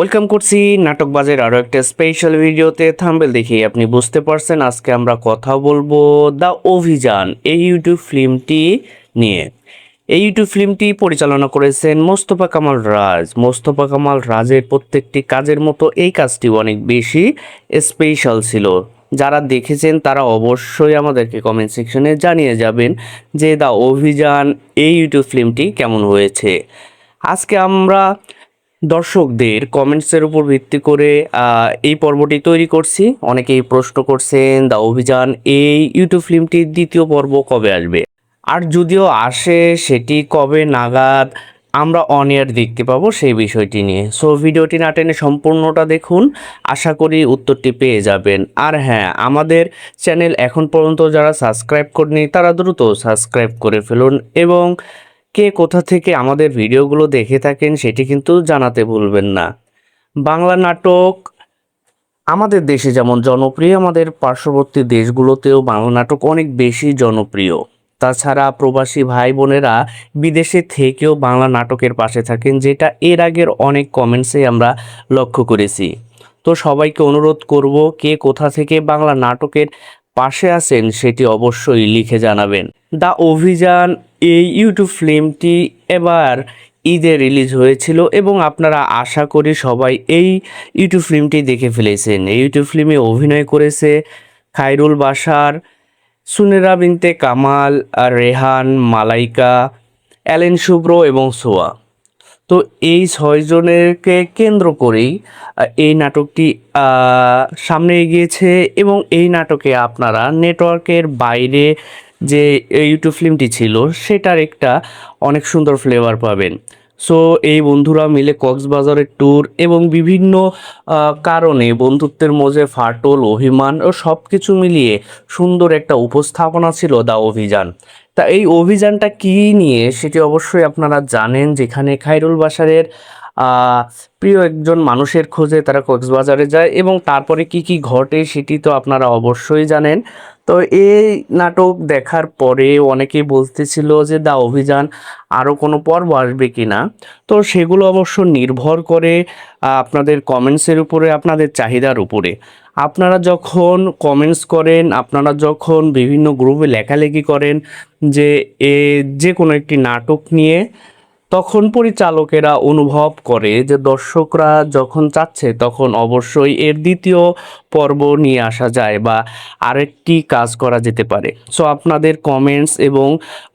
Welcome করছি নাটকবাজের আরও একটা স্পেশাল ভিডিওতে। থাম্বনেল দেখে আপনি বুঝতে পারছেন আজকে আমরা কথা বলবো দ্য অভিযান এই ইউটিউব ফিল্মটি নিয়ে। এই ইউটিউব ফিল্মটি পরিচালনা করেছেন মোস্তফা কামাল রাজ। মোস্তফা কামাল রাজের প্রত্যেকটি কাজের মতো এই কাজটি অনেক বেশি স্পেশাল ছিল। যারা দেখেছেন তারা অবশ্যই আমাদেরকে কমেন্ট সেকশনে জানিয়ে যাবেন যে দ্য অভিযান এই ইউটিউব ফিল্মটি কেমন হয়েছে। আজকে আমরা দর্শকদের কমেন্টসের উপর ভিত্তি করে এই পর্বটি তৈরি করছি। অনেকেই প্রশ্ন করছেন দ্য অভিযান এই ইউটিউব ফিল্মটির দ্বিতীয় পর্ব কবে আসবে, আর যদিও আসে সেটি কবে নাগাদ আমরা অন এয়ার দেখতে পাবো সেই বিষয়টি নিয়ে। সো ভিডিওটি না টেনে সম্পূর্ণটা দেখুন, আশা করি উত্তরটি পেয়ে যাবেন। আর হ্যাঁ, আমাদের চ্যানেল এখন পর্যন্ত যারা সাবস্ক্রাইব করেনি তারা দ্রুত সাবস্ক্রাইব করে ফেলুন এবং কে কোথা থেকে আমাদের ভিডিওগুলো দেখে থাকেন সেটি কিন্তু জানাতে ভুলবেন না। বাংলা নাটক আমাদের দেশে যেমন জনপ্রিয়, আমাদের পার্শ্ববর্তী দেশগুলোতেও বাংলা নাটক অনেক বেশি জনপ্রিয়। তাছাড়া প্রবাসী ভাই বোনেরা বিদেশে থেকেও বাংলা নাটকের পাশে থাকেন, যেটা এর আগের অনেক কমেন্টসে আমরা লক্ষ্য করেছি। তো সবাইকে অনুরোধ করব, কে কোথা থেকে বাংলা নাটকের পাশে আছেন সেটি অবশ্যই লিখে জানাবেন। দ্য অভিযান এই ইউটিউব ফিল্মটি এবার ঈদে রিলিজ হয়েছিল এবং আপনারা আশা করি সবাই এই ইউটিউব ফিল্মটি দেখে ফেলেছেন। এই ইউটিউব ফিল্মে অভিনয় করেছে খায়রুল বাশার, সুনেরা বিনতে কামাল, আর রেহান, মালাইকা, অ্যালেন শুভ্র এবং সোয়া। তো এই ছয়জনেরকে কেন্দ্র করেই এই নাটকটি সামনে এগিয়েছে এবং এই নাটকে আপনারা নেটওয়ার্কের বাইরে যে ইউটিউব ফিল্মটি ছিল সেটার একটা অনেক সুন্দর ফ্লেভার পাবেন। সো এই বন্ধুরা মিলে কক্সবাজারের ট্যুর এবং বিভিন্ন কারণে বন্ধুত্বের মধ্যে ফাটল, অভিমান ও সব কিছু মিলিয়ে সুন্দর একটা উপস্থাপনা ছিল দ্য অভিযান। তা এই অভিযানটা কী নিয়ে সেটি অবশ্যই আপনারা জানেন, যেখানে খায়রুল বাশারের প্রিয় একজন মানুষের খোঁজে তারা কক্সবাজারে যায় এবং তারপরে কি কি ঘটে সেটি তো আপনারা অবশ্যই জানেন। তো এই নাটক দেখার পরে অনেকেই বলতেছিল যে দ্য অভিযান আরও কোনো পর্ব আসবে কি না। তো সেগুলো অবশ্য নির্ভর করে আপনাদের কমেন্টসের উপরে, আপনাদের চাহিদার উপরে। আপনারা যখন কমেন্টস করেন, আপনারা যখন বিভিন্ন গ্রুপে লেখালেখি করেন যে যে কোনো একটি নাটক নিয়ে, তখন পরিচালকেরা অনুভব করে যে দর্শকরা যখন চাচ্ছে তখন অবশ্যই এর দ্বিতীয় পর্ব নিয়ে আসা যায় বা আরেকটি কাজ করা যেতে পারে। সো আপনাদের কমেন্টস এবং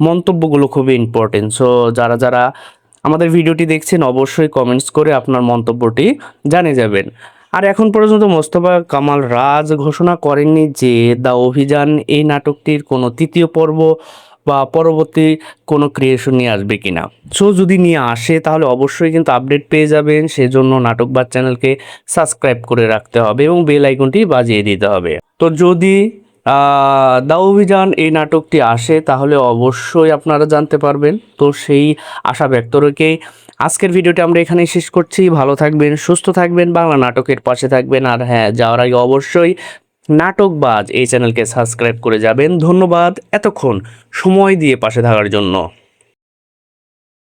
মন্তব্যগুলো খুবই ইম্পর্টেন্ট। সো যারা যারা আমাদের ভিডিওটি দেখছেন অবশ্যই কমেন্টস করে আপনার মন্তব্যটি জানিয়ে যাবেন। আর এখন পর্যন্ত মোস্তফা কামাল রাজ ঘোষণা করেননি যে দ্য অভিযান এই নাটকটির কোনো তৃতীয় পর্ব বা পরবর্তী কোনো ক্রিয়েশন নিয়ে আসবে কিনা। সো যদি নিয়ে আসে তাহলে অবশ্যই কিন্তু আপডেট পেয়ে যাবেন। সেজন্য নাটকবাজ চ্যানেলকে সাবস্ক্রাইব করে রাখতে হবে এবং বেল আইকনটি বাজিয়ে দিতে হবে। তো যদি দ্য অভিযান এই নাটকটি আসে তাহলে অবশ্যই আপনারা জানতে পারবেন। তো সেই আশা ব্যক্ত রেখে আজকের ভিডিওটি আমরা এখানেই শেষ করছি। ভালো থাকবেন, সুস্থ থাকবেন, বাংলা নাটকের পাশে থাকবেন। আর হ্যাঁ, যাওয়ার আগে অবশ্যই নাটকবাজ এই চ্যানেলকে সাবস্ক্রাইব করে যাবেন। ধন্যবাদ এতক্ষণ সময় দিয়ে পাশে থাকার জন্য।